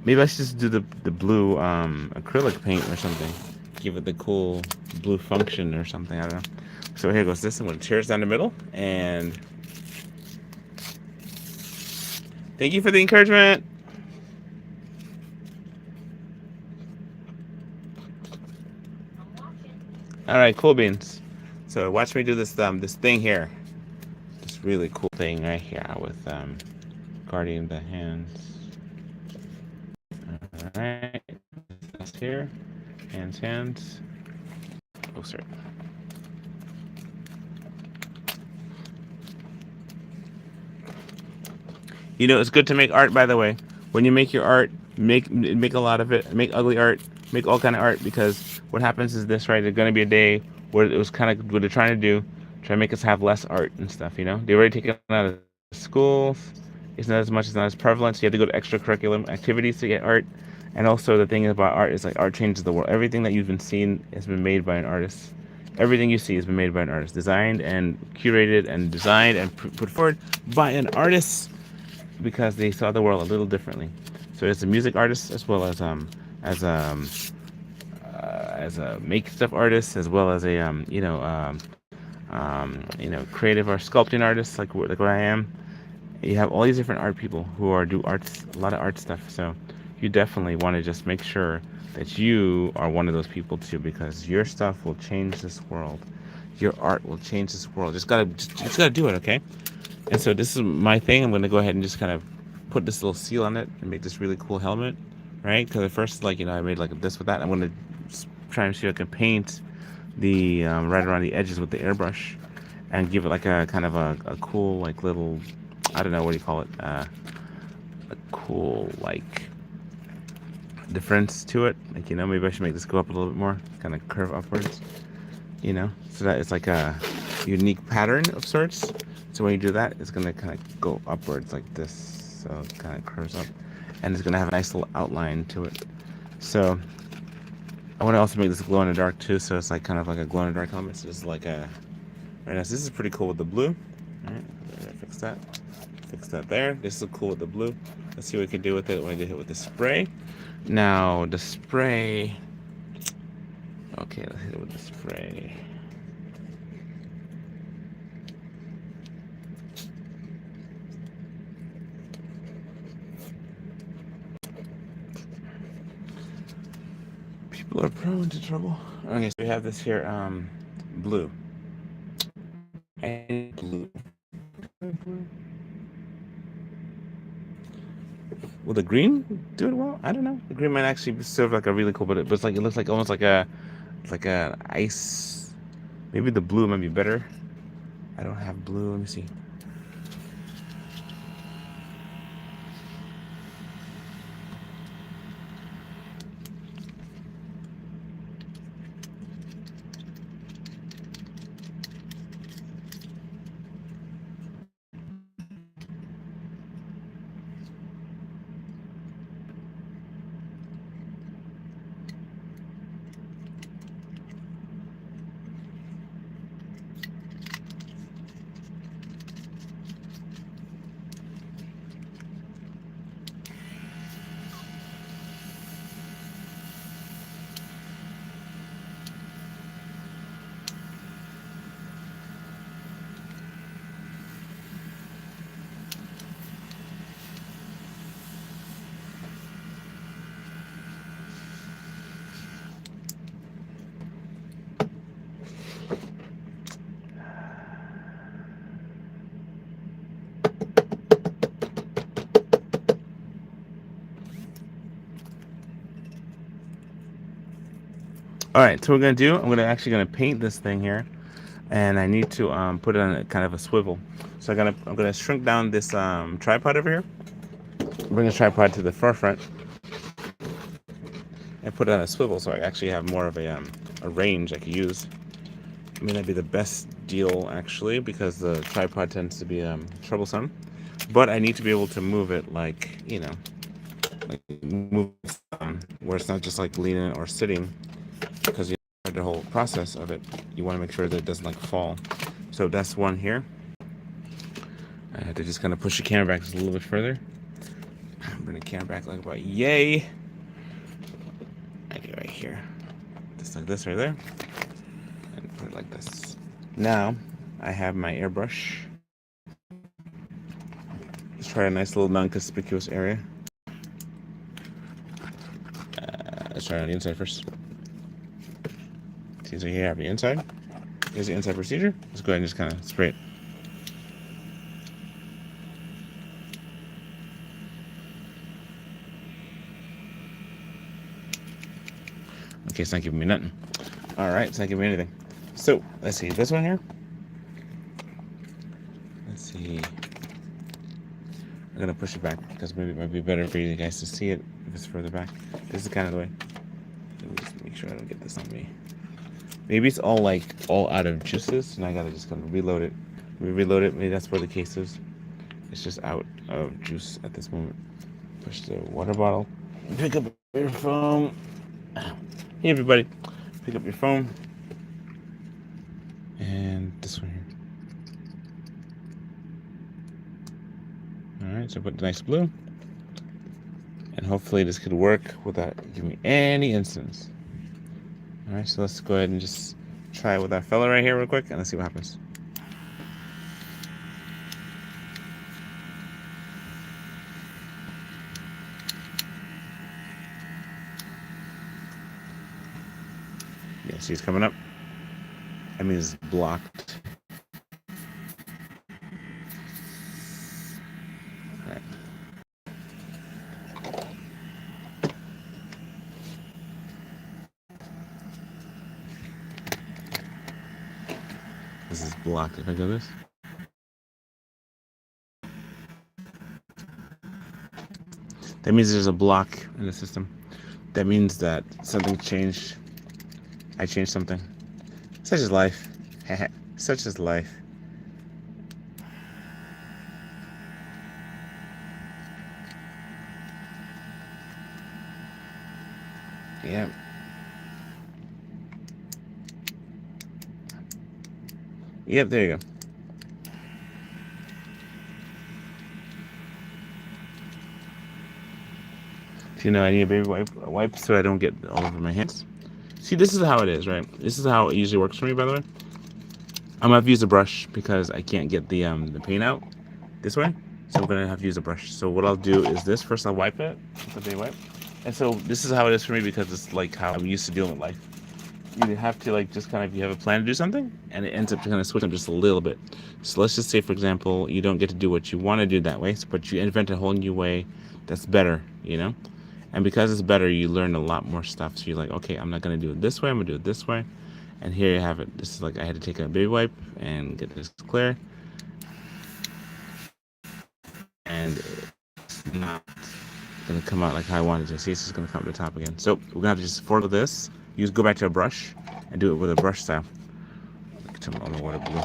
[SPEAKER 1] maybe I should just do the blue acrylic paint or something. Give it the cool blue function or something. I don't know. So here goes this. I'm gonna tear it down the middle, and thank you for the encouragement. All right, cool beans. So watch me do this this thing here. This really cool thing right here with guarding the hands. All right, that's here. Hands. Oh, sorry. You know, it's good to make art, by the way. When you make your art, make a lot of it. Make ugly art. Make all kind of art, because what happens is this, right? There's gonna be a day where it was kind of what they're trying to do, try to make us have less art and stuff. You know, they already taken it out of schools. It's not as much, it's not as prevalent. So you have to go to extracurricular activities to get art. And also the thing about art is like art changes the world. Everything that you've been seeing has been made by an artist. Everything you see has been made by an artist, designed and curated and designed and put forward by an artist, because they saw the world a little differently. So it's a music artist as well as a make stuff artist, as well as a creative or sculpting artist, like what I am. You have all these different art people who are do arts, a lot of art stuff. So you definitely want to just make sure that you are one of those people too, because your stuff will change this world. Your art will change this world. Just gotta do it, okay? And so this is my thing. I'm going to go ahead and just kind of put this little seal on it and make this really cool helmet, right? Because at first, like, you know, I made like this with that. I'm going to try and see if I can paint the right around the edges with the airbrush and give it like a kind of a cool, like little, I don't know, what do you call it? A cool, like, difference to it. Like, you know, maybe I should make this go up a little bit more, kind of curve upwards, you know, so that it's like a unique pattern of sorts. So when you do that, it's going to kind of go upwards like this. So it kind of curves up. And it's going to have a nice little outline to it. So I want to also make this glow in the dark too. So it's like kind of like a glow in the dark helmet. So this is like a... Right now, so this is pretty cool with the blue. All right, fix that. Fix that there. This is cool with the blue. Let's see what we can do with it when I get hit with the spray. Now, the spray... Okay, let's hit it with the spray. People are prone to trouble. Okay, so we have this here, blue. And blue. Will the green do it well? I don't know. The green might actually serve like a really cool, but it's like, it looks like almost like a ice. Maybe the blue might be better. I don't have blue. Let me see. All right, so what we're gonna do, actually gonna paint this thing here, and I need to put it on a kind of a swivel. So I'm gonna shrink down this tripod over here, bring the tripod to the forefront, and put it on a swivel so I actually have more of a range I could use. It may not be the best deal actually because the tripod tends to be troublesome, but I need to be able to move it like like move where it's not just like leaning or sitting because the whole process of it. You want to make sure that it doesn't like fall. So that's one here. I had to just kind of push the camera back just a little bit further. Bring the camera back like about yay. Okay, right here. Just like this right there. And put it like this. Now, I have my airbrush. Let's try a nice little non-conspicuous area. Let's try it on the inside first. See, so here I have the inside. Here's the inside procedure. Let's go ahead and just kind of spray it. Okay, it's not giving me nothing. Alright, it's not giving me anything. So, let's see, this one here. Let's see. I'm gonna push it back because maybe it might be better for you guys to see it if it's further back. This is kind of the way. Let me just make sure I don't get this on me. Maybe it's all out of juices, and I gotta just kind of reload it. Reload it. Maybe that's where the case is. It's just out of juice at this moment. Push the water bottle. Pick up your phone. Hey everybody, pick up your phone. And this one here. Alright, so put the nice blue. And hopefully this could work without giving me any incidents. Alright, so let's go ahead and just try it with our fella right here real quick and let's see what happens. Yeah, see it's coming up. That means it's blocked. Alright. This is blocked if I go this. That means there's a block in the system. That means that something changed. I changed something. Such is life. Such is life. Yep. Yep, there you go. So, I need a baby wipe so I don't get all over my hands. See, this is how it is, right? This is how it usually works for me, by the way. I'm gonna have to use a brush because I can't get the paint out this way. So I'm gonna have to use a brush. So what I'll do is this. First I'll wipe it with a baby wipe. And so this is how it is for me because it's like how I'm used to dealing with life. You have to just kind of, you have a plan to do something and it ends up kind of switching up just a little bit. So let's just say, for example, you don't get to do what you want to do that way, but you invent a whole new way that's better, And because it's better, you learn a lot more stuff. So you're like, okay, I'm not going to do it this way. I'm going to do it this way. And here you have it. This is I had to take a baby wipe and get this clear. And it's not going to come out like how I wanted to. See, it's just going to come to the top again. So we're going to have to just forego this. Go back to a brush and do it with a brush style. Turn on the water blue.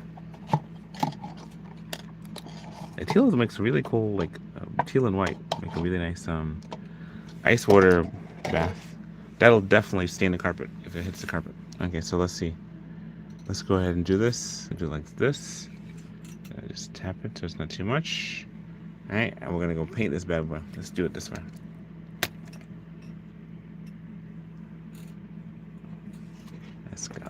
[SPEAKER 1] The teal makes a really cool, teal and white. Make a really nice ice water bath. That'll definitely stain the carpet if it hits the carpet. Okay, so let's see. Let's go ahead and do this. Do it like this. Just tap it so it's not too much. Alright, and we're gonna go paint this bad boy. Let's do it this way. Let's go.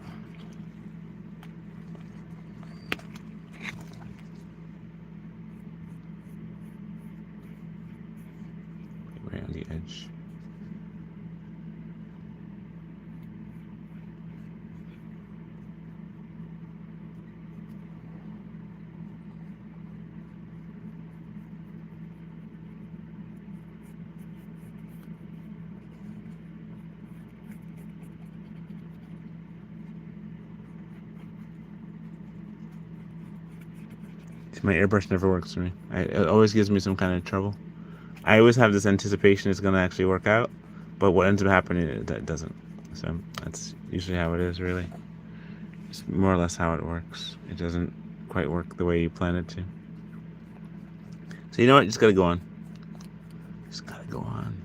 [SPEAKER 1] Right on the edge. My airbrush never works for me. It always gives me some kind of trouble. I always have this anticipation it's gonna actually work out, but what ends up happening is that it doesn't. So that's usually how it is, really. It's more or less how it works. It doesn't quite work the way you plan it to. So you know what? You just gotta go on. Just gotta go on.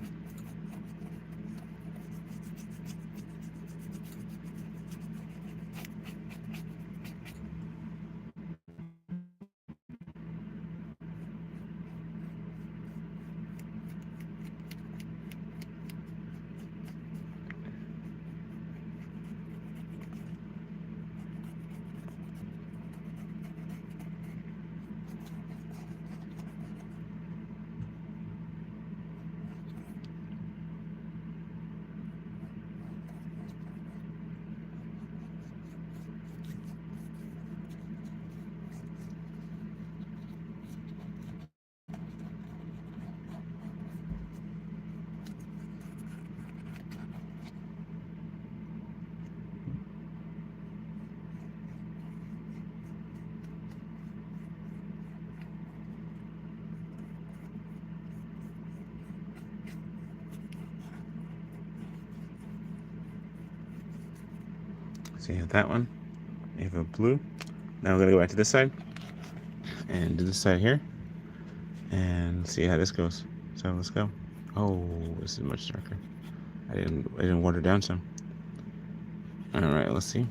[SPEAKER 1] So you have that one. You have a blue. Now we're gonna go back to this side and do this side here and see how this goes. So let's go. Oh, this is much darker. I didn't water down some. All right, let's see.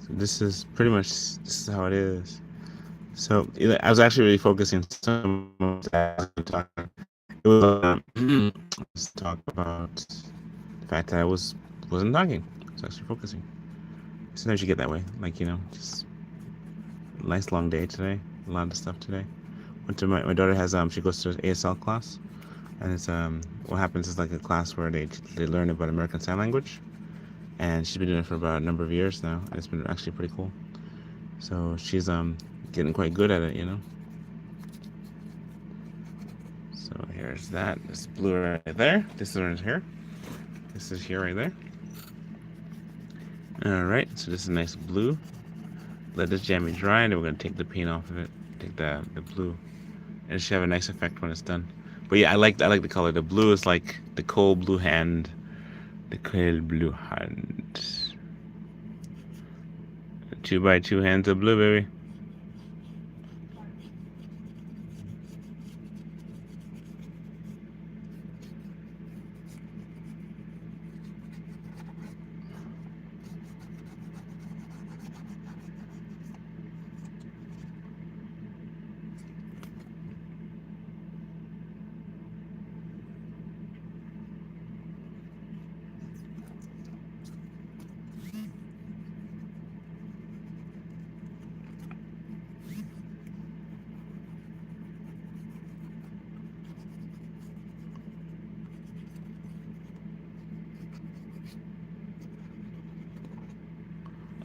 [SPEAKER 1] So this is pretty much, this is how it is. So I was actually really focusing some of that. It was let's talk about the fact that I wasn't talking. I was actually focusing. Sometimes you get that way, like just a nice long day today. A lot of stuff today. Went to my daughter has she goes to an ASL class, and it's what happens is like a class where they learn about American Sign Language, and she's been doing it for about a number of years now, and it's been actually pretty cool. So she's getting quite good at it. So here's that. This blue right there. This one is here. This is here right there. All right. So this is a nice blue. Let this jammy dry, and then we're gonna take the paint off of it. Take the blue, and it should have a nice effect when it's done. But yeah, I like the color. The blue is like the cold blue hand. The cold blue hand. 2x2 hands of blue, baby.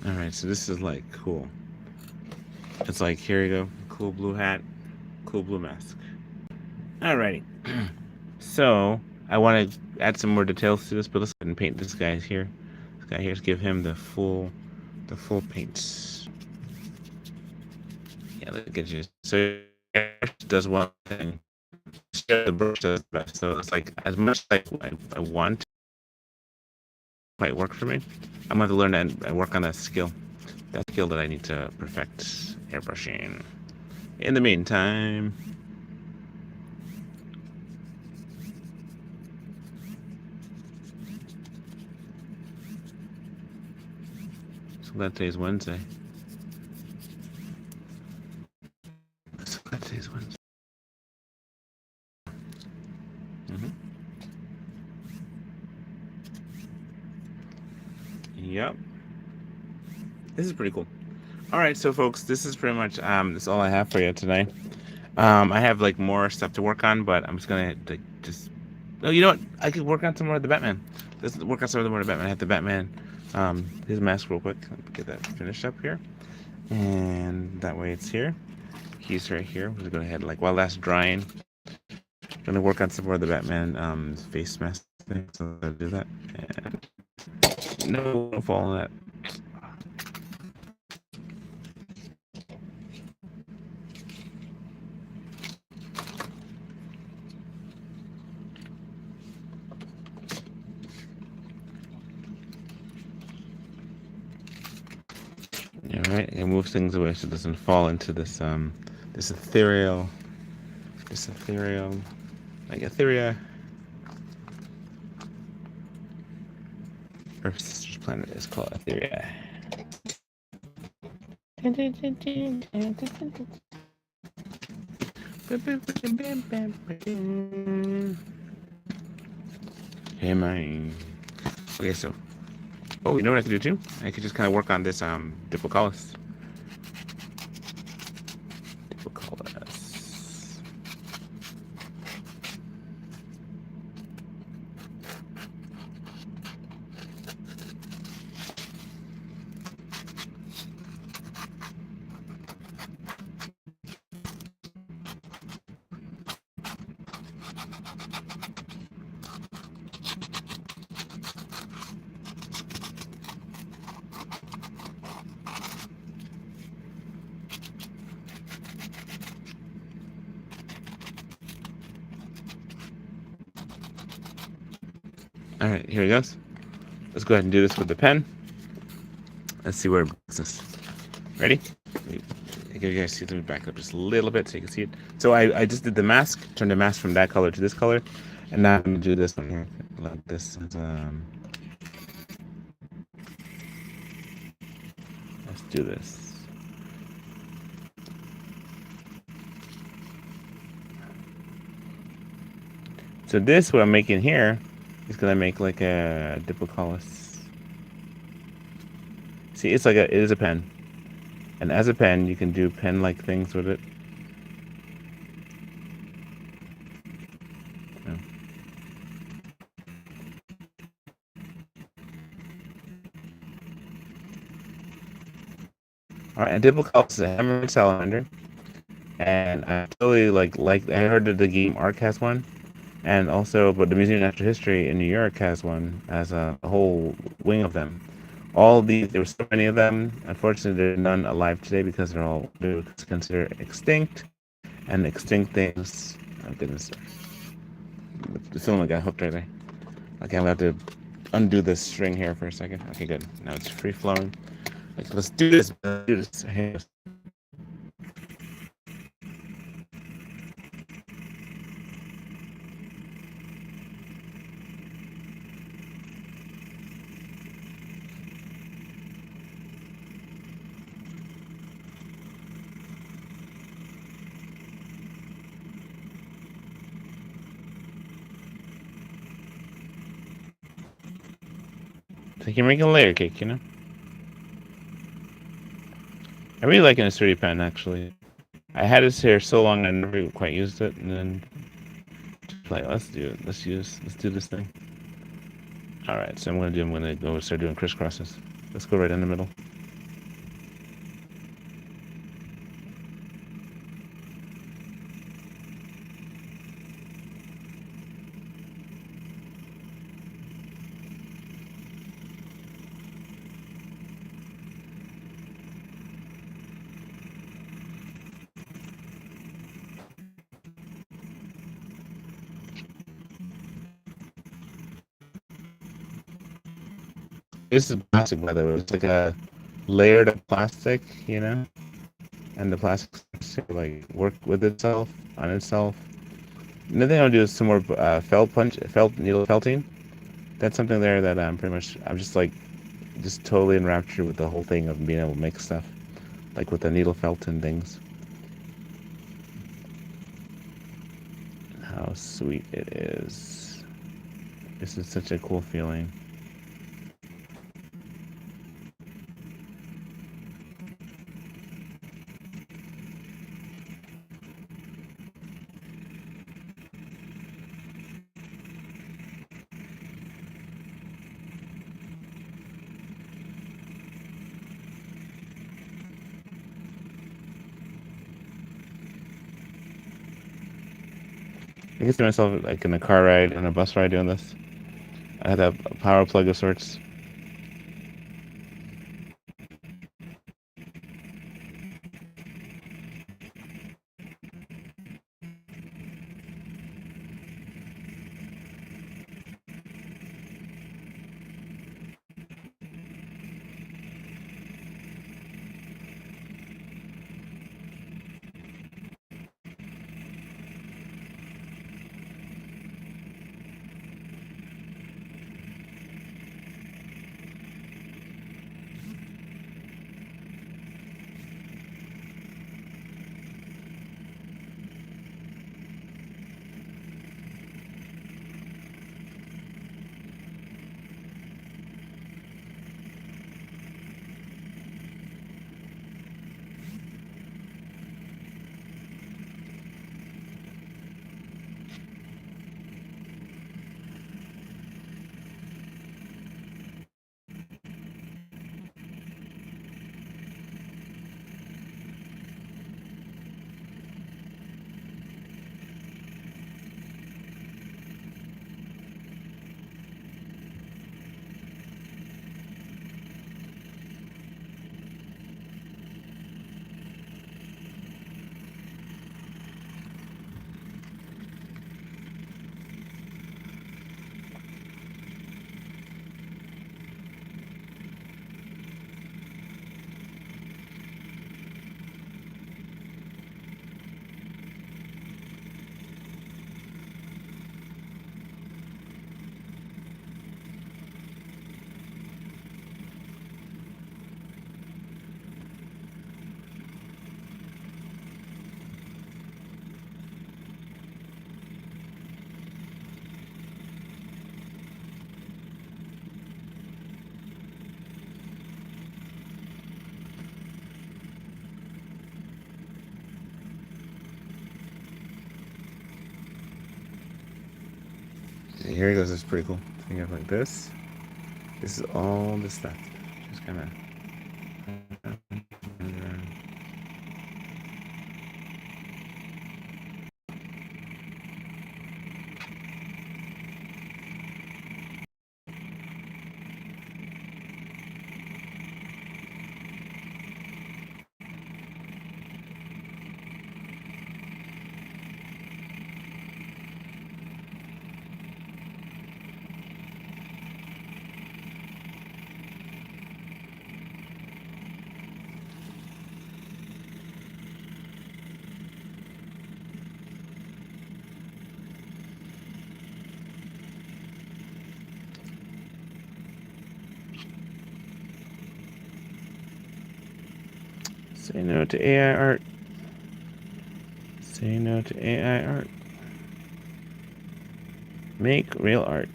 [SPEAKER 1] Alright, so this is like cool. It's like, here you go. Cool blue hat, cool blue mask. Alrighty. So, I want to add some more details to this, but let's go ahead and paint this guy here. This guy here, let's give him the full paint. Yeah, look at you. So, it does one thing. The brush does the best. So, it's like, as much as I want, might work for me. I'm going to learn and work on that skill. That skill that I need to perfect airbrushing. In the meantime, so glad today's Wednesday. So glad today's Wednesday. Yep. This is pretty cool. All right, so folks, this is pretty much that's all I have for you today. I have like more stuff to work on, but I'm just gonna like just. Oh, you know what? I could work on some more of the Batman. Let's work on some more of the Batman. I have the Batman, his mask real quick. Let me get that finished up here, and that way it's here. He's right here. We're gonna go ahead like while that's drying. Gonna work on some more of the Batman face mask thing. So I'll do that. And no, don't fall on that. All right, and move things away so it doesn't fall into this ethereal, like etheria. Earth's sister's planet is called Etheria. Hey man. Okay, so you know what I could do too? I could just kind of work on this Diplocalus. All right, here he goes. Let's go ahead and do this with the pen. Let's see where it brings us. Ready? I give you guys see. Let me back up just a little bit so you can see it. So I just did the mask, turned the mask from that color to this color, and now I'm gonna do this one here. Like this is let's do this. So this what I'm making here is gonna make like a Diplocalus. See, it's like it is a pen, and as a pen, you can do pen-like things with it. Yeah. All right, and Diplocalus is a hammer salamander, and I totally like. I heard that the game Ark has one. And also, but the Museum of Natural History in New York has one, as a whole wing of them. All these, there were so many of them. Unfortunately, there are none alive today because they're considered extinct, and extinct things. Oh goodness, the film got hooked right there. Okay, I'm gonna have to undo this string here for a second. Okay, good. Now it's free flowing. Okay, let's do this. Let's do this. Hey, so you can make a layer cake, you know. I really like an sturdy pen actually. I had this here so long I never quite used it, and then like let's do it. Let's do this thing. All right, so I'm gonna go start doing crisscrosses. Let's go right in the middle. This is plastic, by the way. It's like a layered of plastic, you know, and the plastic starts to like work with itself on itself. Another thing I'll do is some more felt needle felting. That's something there that I'm just like just totally enraptured with the whole thing of being able to make stuff like with the needle felt and things. How sweet it is. This is such a cool feeling. I can see myself like in a car ride, on a bus ride doing this. I had a power plug of sorts. Here it goes. It's pretty cool. So you have like this. This is all the stuff. Just kind of. Say no to AI art. Say no to AI art. Make real art.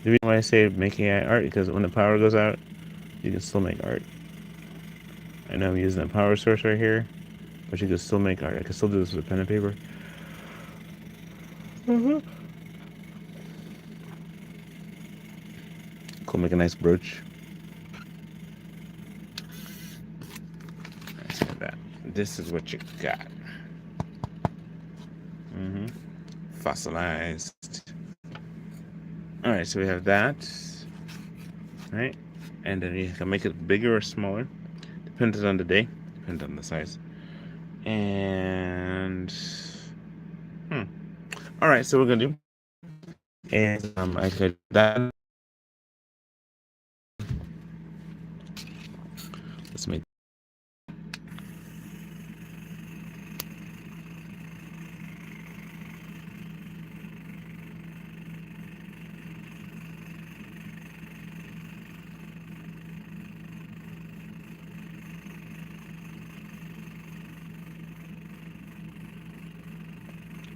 [SPEAKER 1] The reason why I say make AI art because when the power goes out, you can still make art. I know I'm using a power source right here, but you can still make art. I can still do this with pen and paper. Cool, make a nice brooch. Let's get that. This is what you got. Fossilized. All right, so we have that, right? And then you can make it bigger or smaller, depending on the day, depends on the size. And all right, so we're gonna do is I could that. Let's make.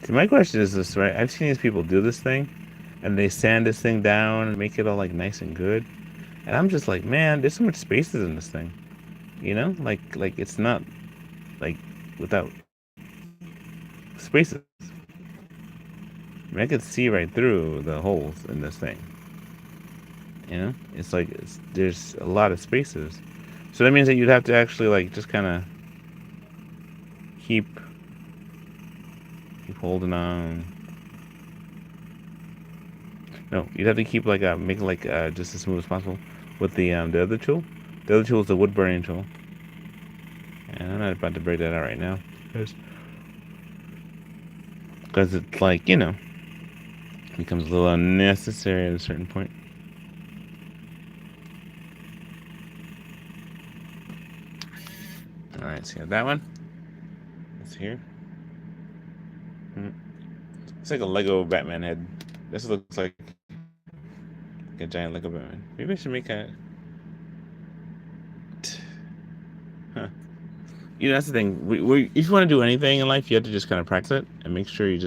[SPEAKER 1] See, my question is this, right? I've seen these people do this thing, and they sand this thing down and make it all like nice and good. And I'm just like, man, there's so much spaces in this thing. You know, like it's not like without spaces. I mean, I could see right through the holes in this thing. You know, it's like there's a lot of spaces. So that means that you'd have to actually like just kind of keep holding on. No, you'd have to keep like make it like just as smooth as possible with the other tool. The other tool is the wood burning tool, and I'm not about to break that out right now because it's like becomes a little unnecessary at a certain point. All right, so you have that one. It's here. It's like a Lego Batman head. This looks like a giant Lego Batman. Maybe I should make a. Huh. That's the thing. If you want to do anything in life, you have to just kind of practice it and make sure you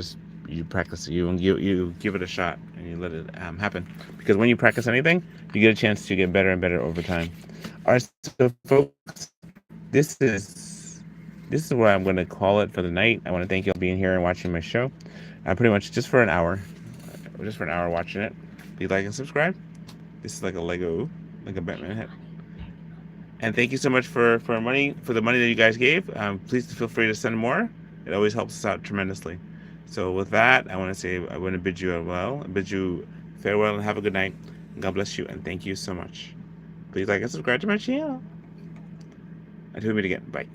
[SPEAKER 1] practice it. You give it a shot and you let it happen. Because when you practice anything, you get a chance to get better and better over time. All right, so folks, this is what I'm going to call it for the night. I want to thank you all for being here and watching my show. Pretty much just for an hour watching it. Please like and subscribe. This is like a Batman head. And thank you so much for the money that you guys gave. Please feel free to send more. It always helps us out tremendously. So with that, I want to bid you farewell and have a good night. God bless you and thank you so much. Please like and subscribe to my channel. Until we meet again. Bye.